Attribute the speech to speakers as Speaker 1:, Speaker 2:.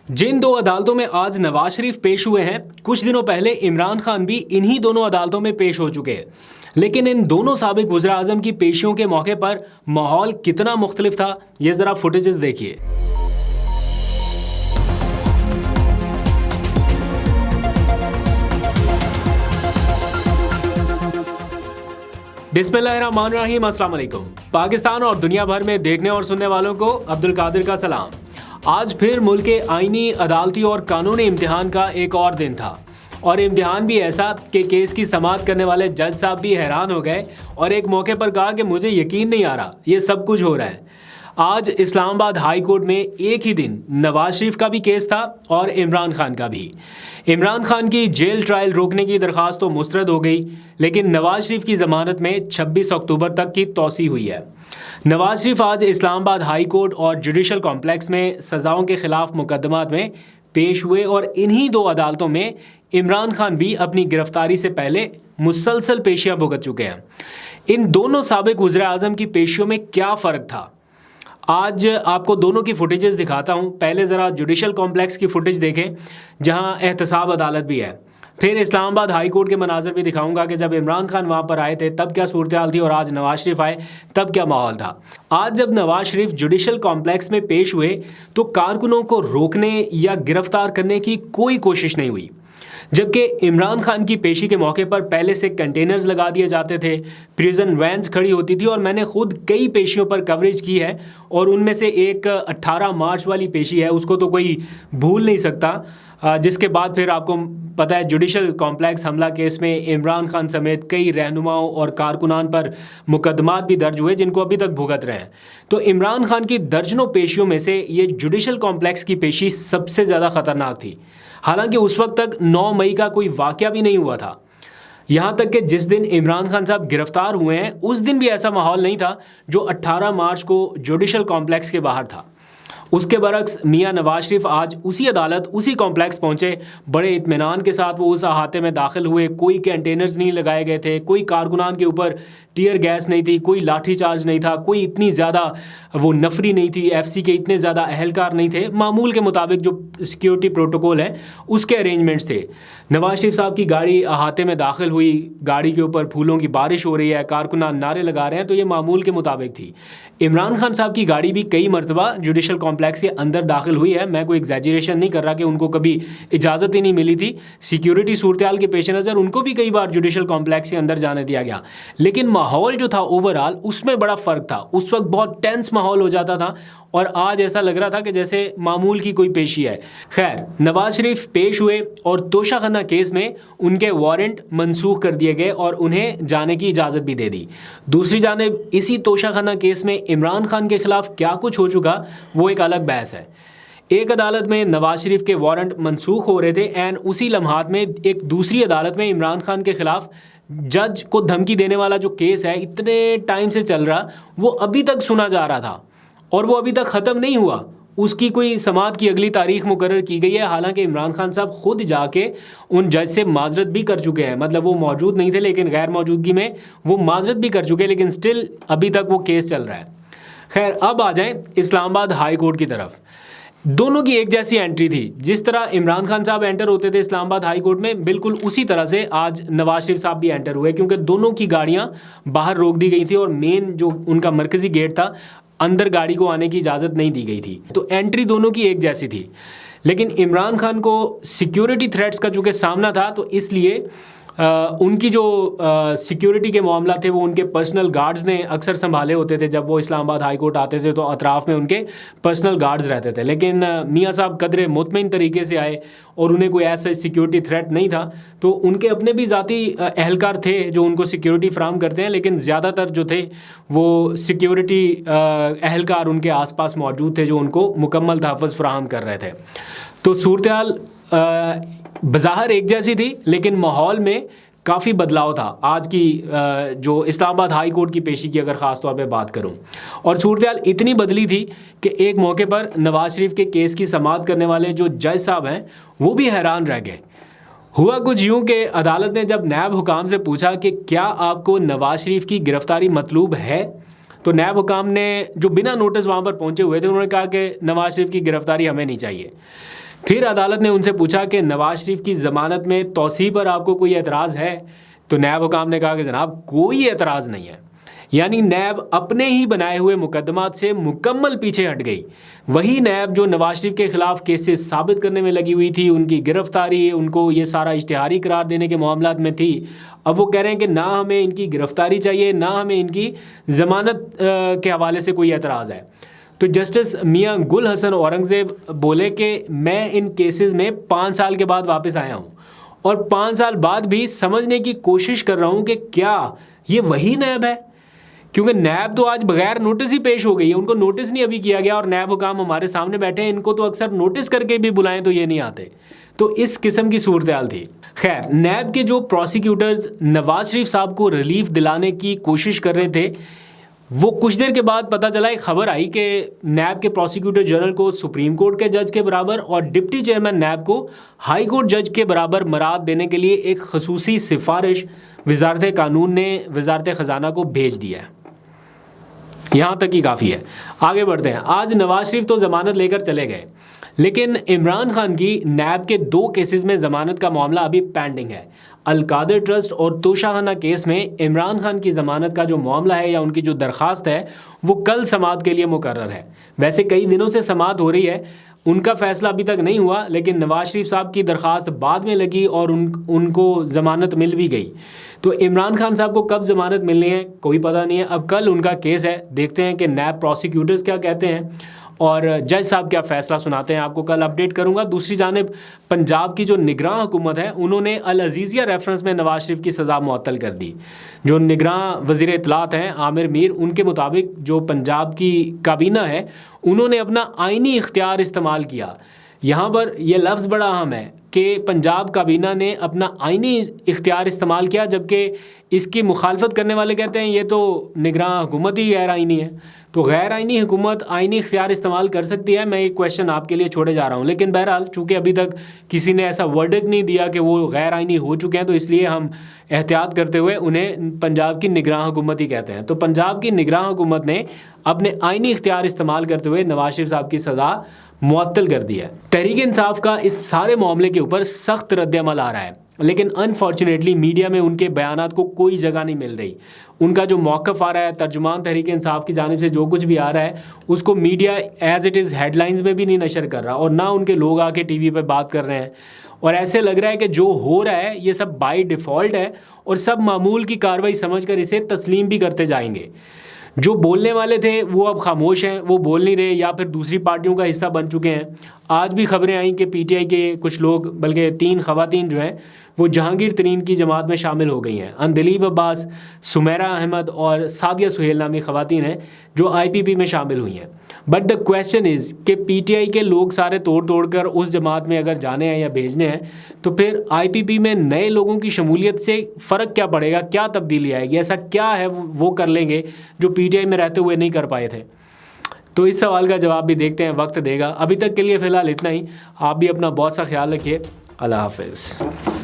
Speaker 1: जिन दो अदालतों में आज नवाज शरीफ पेश हुए हैं, कुछ दिनों पहले इमरान खान भी इन्हीं दोनों अदालतों में पेश हो चुके हैं। लेकिन इन दोनों साबिक वज़ीर आज़म की पेशियों के मौके पर माहौल कितना मुख्तलिफ था, ये ज़रा फुटेजेस देखिए। बिस्मिल्लाहिर्रहमानिर्रहीम, अस्सलाम वालेकुम। पाकिस्तान और दुनिया भर में देखने और सुनने वालों को अब्दुल कादिर का सलाम। आज फिर मुल्क के आईनी, अदालती और कानूनी इम्तिहान का एक और दिन था, और इम्तिहान भी ऐसा कि केस की समाअत करने वाले जज साहब भी हैरान हो गए और एक मौके पर कहा कि मुझे यकीन नहीं आ रहा ये सब कुछ हो रहा है। आज इस्लामाबाद हाई कोर्ट में एक ही दिन नवाज शरीफ का भी केस था और इमरान खान का भी। इमरान खान की जेल ट्रायल रोकने की दरख्वास्त तो मुस्तरद हो गई, लेकिन नवाज शरीफ की ज़मानत में 26 अक्टूबर तक की तौसी हुई है। नवाज शरीफ आज इस्लामाबाद हाई कोर्ट और जुडिशल कॉम्प्लेक्स में सज़ाओं के ख़िलाफ़ मुकदमात में पेश हुए, और इन्हीं दो अदालतों में इमरान खान भी अपनी गिरफ्तारी से पहले मुसलसल पेशियाँ भुगत चुके हैं। इन दोनों साबिक वज़ीर आज़म की पेशियों में क्या फ़र्क था, आज आपको दोनों की फुटेजेस दिखाता हूं। पहले ज़रा जुडिशल कॉम्प्लेक्स की फुटेज देखें जहां एहतसाब अदालत भी है, फिर इस्लामाबाद हाई कोर्ट के मनाज़र भी दिखाऊंगा कि जब इमरान खान वहां पर आए थे तब क्या सूरत हाल थी और आज नवाज शरीफ आए तब क्या माहौल था। आज जब नवाज शरीफ जुडिशल कॉम्प्लेक्स में पेश हुए तो कारकुनों को रोकने या गिरफ्तार करने की कोई कोशिश नहीं हुई, जबकि इमरान खान की पेशी के मौके पर पहले से कंटेनर्स लगा दिए जाते थे, प्रिजन वैन्स खड़ी होती थी, और मैंने खुद कई पेशियों पर कवरेज की है, और उनमें से एक 18 मार्च वाली पेशी है, उसको तो कोई भूल नहीं सकता। जिसके बाद फिर आपको पता है जुडिशल कॉम्प्लेक्स हमला केस में इमरान खान समेत कई रहनुमाओं और कारकुनान पर मुकदमात भी दर्ज हुए जिनको अभी तक भुगत रहे हैं। तो इमरान खान की दर्जनों पेशियों में से ये जुडिशल कॉम्प्लेक्स की पेशी सबसे ज़्यादा ख़तरनाक थी। हालांकि उस वक्त तक 9 मई का कोई वाक़या भी नहीं हुआ था। यहाँ तक कि जिस दिन इमरान खान साहब गिरफ्तार हुए हैं उस दिन भी ऐसा माहौल नहीं था जो 18 मार्च को जुडिशल कॉम्प्लेक्स के बाहर था। उसके बरक्स मियां नवाज शरीफ आज उसी अदालत, उसी कॉम्प्लेक्स पहुंचे, बड़े इत्मीनान के साथ वो उस अहाते में दाखिल हुए। कोई कंटेनर्स नहीं लगाए गए थे, कोई कारकुनान के ऊपर टीयर गैस नहीं थी, कोई लाठी चार्ज नहीं था, कोई इतनी ज़्यादा वो नफरी नहीं थी, एफसी के इतने ज़्यादा अहलकार नहीं थे। मामूल के मुताबिक जो सिक्योरिटी प्रोटोकॉल है उसके अरेंजमेंट्स थे। नवाज शरीफ साहब की गाड़ी अहाते में दाखिल हुई, गाड़ी के ऊपर फूलों की बारिश हो रही है, कारकुनान नारे लगा रहे हैं, तो ये मामूल के मुताबिक थी। इमरान खान साहब की गाड़ी भी कई मरतबा जुडिशल कॉम्प्लेक्स के अंदर दाखिल हुई है। मैं कोई एग्जैजरेशन नहीं कर रहा कि उनको कभी इजाज़त ही नहीं मिली थी। सिक्योरिटी सूरत हाल के पेश नज़र उनको भी कई बार जुडिशल कॉम्प्लेक्स के अंदर जाने दिया गया, लेकिन माहौल जो था ओवरऑल उसमें बड़ा फ़र्क था। उस वक्त बहुत टेंस माहौल हो जाता था और आज ऐसा लग रहा था कि जैसे मामूल की कोई पेशी है। खैर, नवाज शरीफ पेश हुए और तोशाखाना केस में उनके वारंट मनसूख कर दिए गए और उन्हें जाने की इजाज़त भी दे दी। दूसरी जानिब इसी तोशाखाना केस में इमरान खान के खिलाफ क्या कुछ हो चुका वो एक अलग बहस है। एक अदालत में नवाज शरीफ के वारंट मनसूख हो रहे थे, एंड उसी लम्हात में एक दूसरी अदालत में इमरान खान के खिलाफ जज को धमकी देने वाला जो केस है इतने टाइम से चल रहा, वो अभी तक सुना जा रहा था और वो अभी तक ख़त्म नहीं हुआ। उसकी कोई समाअत की अगली तारीख मुकर्रर की गई है। हालांकि इमरान खान साहब खुद जाके उन जज से माजरत भी कर चुके हैं, मतलब वो मौजूद नहीं थे लेकिन गैर मौजूदगी में वो माजरत भी कर चुके हैं, लेकिन स्टिल अभी तक वो केस चल रहा है। खैर, अब आ जाएं इस्लामाबाद हाई कोर्ट की तरफ। दोनों की एक जैसी एंट्री थी। जिस तरह इमरान खान साहब एंटर होते थे इस्लामाबाद हाई कोर्ट में, बिल्कुल उसी तरह से आज नवाज शरीफ साहब भी एंटर हुए, क्योंकि दोनों की गाड़ियां बाहर रोक दी गई थी और मेन जो उनका मरकजी गेट था अंदर गाड़ी को आने की इजाज़त नहीं दी गई थी। तो एंट्री दोनों की एक जैसी थी, लेकिन इमरान खान को सिक्योरिटी थ्रेट्स का चूँकि सामना था तो इसलिए उनकी जो सिक्योरिटी के मामला थे वो उनके पर्सनल गार्ड्स ने अक्सर संभाले होते थे। जब वो इस्लामाबाद हाई कोर्ट आते थे तो अतराफ़ में उनके पर्सनल गार्ड्स रहते थे, लेकिन मियाँ साहब कदरे मुतमईन तरीके से आए और उन्हें कोई ऐसा सिक्योरिटी थ्रेट नहीं था, तो उनके अपने भी ज़ाती अहलकार थे जो उनको सिक्योरिटी फ्राहम करते हैं, लेकिन ज़्यादातर जो थे वो सिक्योरिटी अहलकार उनके आसपास मौजूद थे जो उनको मुकम्मल तहफ़्फ़ुज़ फ्राहम कर रहे थे। तो सूरत हाल बज़ाहिर एक जैसी थी, लेकिन माहौल में काफ़ी बदलाव था। आज की जो इस्लामाबाद हाई कोर्ट की पेशी की अगर ख़ास तौर पे बात करूं, और सूरत हाल इतनी बदली थी कि एक मौके पर नवाज शरीफ के केस की समाअत करने वाले जो जज साहब हैं वो भी हैरान रह गए। हुआ कुछ यूँ कि अदालत ने जब नायब हुकाम से पूछा कि क्या आपको नवाज शरीफ की गिरफ़्तारी मतलूब है, तो नायब हुकाम ने जो बिना नोटिस वहाँ पर पहुँचे हुए थे उन्होंने कहा कि नवाज शरीफ की गिरफ़्तारी हमें नहीं चाहिए। फिर अदालत ने उनसे पूछा कि नवाज शरीफ की ज़मानत में तौसीह पर आपको कोई एतराज़ है? तो नैब हुकाम ने कहा कि जनाब कोई एतराज़ नहीं है। यानी नैब अपने ही बनाए हुए मुकदमात से मुकम्मल पीछे हट गई। वही नैब जो नवाज शरीफ के खिलाफ केसेस साबित करने में लगी हुई थी, उनकी गिरफ्तारी, उनको ये सारा इश्तिहारी करार देने के मामलात में थी, अब वो कह रहे हैं कि ना हमें इनकी गिरफ्तारी चाहिए, ना हमें इनकी ज़मानत के हवाले से कोई एतराज़ है। तो जस्टिस मियां गुल हसन औरंगज़ेब बोले कि मैं इन केसेस में 5 साल के बाद वापस आया हूँ और 5 साल बाद भी समझने की कोशिश कर रहा हूँ कि क्या ये वही नैब है, क्योंकि नैब तो आज बगैर नोटिस ही पेश हो गई है, उनको नोटिस नहीं अभी किया गया और नैब हुकाम हमारे सामने बैठे हैं, इनको तो अक्सर नोटिस करके भी बुलाएं तो ये नहीं आते। तो इस किस्म की सूरत हाल थी। खैर, नैब के जो प्रोसिक्यूटर्स नवाज शरीफ साहब को रिलीफ दिलाने की कोशिश कर रहे थे, वो कुछ देर के बाद पता चला, एक खबर आई कि नैब के प्रोसिक्यूटर जनरल को सुप्रीम कोर्ट के जज के बराबर और डिप्टी चेयरमैन नैब को हाई कोर्ट जज के बराबर मराद देने के लिए एक खसूसी सिफारिश वजारत कानून ने वजारत ख़जाना को भेज दिया है। यहाँ तक ही काफ़ी है, आगे बढ़ते हैं। आज नवाज शरीफ तो ज़मानत लेकर चले गए, लेकिन इमरान खान की नैब के 2 केसेस में ज़मानत का मामला अभी पेंडिंग है। अल-कादर ट्रस्ट और तोशाखाना केस में इमरान खान की ज़मानत का जो मामला है या उनकी जो दरख्वास्त है वो कल समाअत के लिए मुकर्रर है। वैसे कई दिनों से समाअत हो रही है, उनका फ़ैसला अभी तक नहीं हुआ, लेकिन नवाज शरीफ साहब की दरख्वास्त बाद में लगी और उनको ज़मानत मिल भी गई। तो इमरान खान साहब को कब ज़मानत मिलनी है कोई पता नहीं है। अब कल उनका केस है, देखते हैं कि नैब प्रोसिक्यूटर्स क्या कहते हैं और जज साहब क्या फ़ैसला सुनाते हैं, आपको कल अपडेट करूंगा। दूसरी जानिब पंजाब की जो निगरान हुकूमत है, उन्होंने अल अज़ीज़िया रेफरेंस में नवाज शरीफ की सज़ा मुअत्तल कर दी। जो निगरान वज़ीर इत्तलात हैं आमिर मीर, उनके मुताबिक जो पंजाब की काबीना है उन्होंने अपना आइनी इख्तियार इस्तेमाल किया। यहाँ पर यह लफ्ज़ बड़ा अहम है कि पंजाब काबीना ने अपना आइनी इख्तियार इस्तेमाल किया, जबकि इसकी मुखालफत करने वाले कहते हैं ये तो निगरान हुकूमत ही गैर आइनी है। तो गैर आइनी हुकूमत आइनी इख्तियार इस्तेमाल कर सकती है? मैं एक क्वेश्चन आपके लिए छोड़े जा रहा हूँ, लेकिन बहरहाल चूँकि अभी तक किसी ने ऐसा वर्डिक्ट नहीं दिया कि वो गैर आइनी हो चुके हैं, तो इसलिए हम एहतियात करते हुए उन्हें पंजाब की निगरान हुकूमत ही कहते हैं। तो पंजाब की निगरान हुकूमत ने अपने आइनी इख्तियार इस्तेमाल करते हुए नवाज शरीफ साहब की सज़ा मुअत्तल कर दी है। तहरीक इंसाफ का इस सारे मामले के ऊपर सख्त रद्द-ए-अमल आ रहा है, लेकिन अनफॉर्चुनेटली मीडिया में उनके बयानात को कोई जगह नहीं मिल रही। उनका जो मौक़िफ़ आ रहा है, तर्जुमान तहरीक इंसाफ की जानिब से जो कुछ भी आ रहा है, उसको media as it is headlines में भी नहीं नशर कर रहा और ना उनके लोग आके टीवी पे बात कर रहे हैं। और ऐसे लग रहा है कि जो हो रहा है ये सब बाय डिफ़ॉल्ट है और सब मामूल की कार्रवाई समझकर इसे तस्लीम भी करते जाएंगे। जो बोलने वाले थे वो अब खामोश हैं, वो बोल नहीं रहे या फिर दूसरी पार्टियों का हिस्सा बन चुके हैं। आज भी खबरें आई कि पीटीआई के कुछ लोग, बल्कि 3 ख़वातीन जो हैं वो जहांगीर तरीन की जमात में शामिल हो गई हैं। अंदलीब अब्बास, सुमेरा अहमद और सादिया सुहेल नामी ख़वातीन हैं जो आईपीपी में शामिल हुई हैं। बट द क्वेश्चन इज़ कि पीटीआई के लोग सारे तोड़ कर उस जमात में अगर जाने हैं या भेजने हैं, तो फिर आईपीपी में नए लोगों की शमूलियत से फ़र्क क्या पड़ेगा, क्या तब्दीली आएगी, ऐसा क्या है वो कर लेंगे जो पीटीआई में रहते हुए नहीं कर पाए थे। तो इस सवाल का जवाब भी देखते हैं, वक्त देगा। अभी तक के लिए फ़िलहाल इतना ही। आप भी अपना बहुत सा ख्याल रखिए। अल्लाह हाफ़िज़।